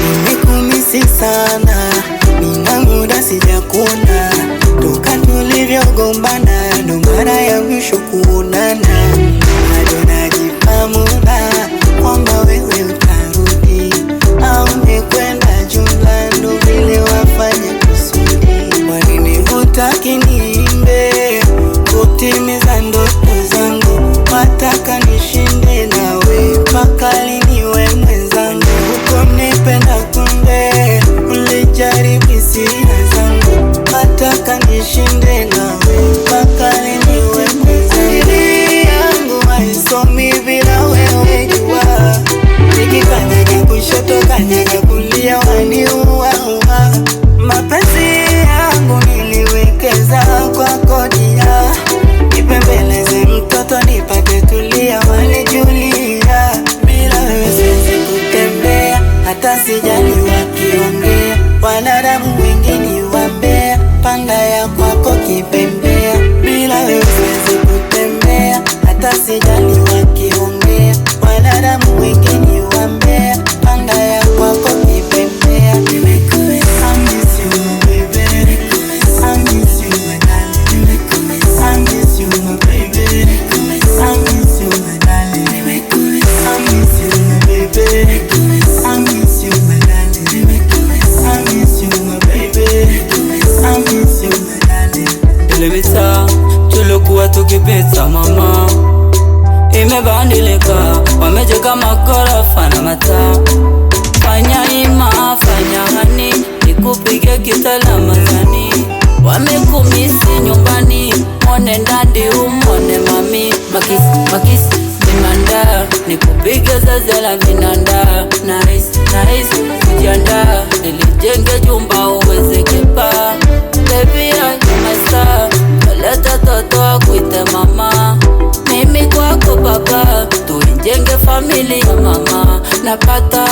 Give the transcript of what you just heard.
Nimekumisi sana, nina muda sijakuna, toka tulivyogombana ndo mara ya mwisho kuonana. Bado najipa muda kwamba wewe utarudi, au umekwenda jumla ndo vile wafanya kusudi. Kwa nini hutaki niimbe kutimiza ndoto zangu? Wataka nishinde nawe mpaka lini we mwenzangu? Hukunipenda kumbe ulijaribu hisia zangu. Wataka nishinde nawe mpaka lini we mwenzangu? Akili yangu haisomi bila wewe jua, nikikanyaga kushoto kanyaga kulia waniua. Mapenzi yangu niliwekeza kwako dia, nipembeleze mtoto nipate tulia wanijulia. Bila wewe siwezi kutembea, hata sijali wakiongea, wanadamu wengine wambea, panga ya kwako kipembea. Bila wewe siwezi kutembea, hata sijali wakiongea, wanadamu wengine wambea, panga ya kwako kipembea. I miss you baby, I miss you my darling, I miss you my baby, I miss you my darling, I miss you my baby, I miss you my darling, I miss you my baby, I miss you my darling. Ile mitaa tulikuwa tukipita mama, imebadilika, wamejenga magorofa na mataa. Fanya ima, fanya hani, nikupige kitalama zani. Wamekumisi nyumbani, mwone ndadi umwone mami. Makisi, dimanda, nikupige zazela vinanda. Nice, kujianda, nilijenge jumba uweze kipa. Baby I my star, kaleta toto akuite mama. Mimi kwako baba, tuijenge familia mama. Napata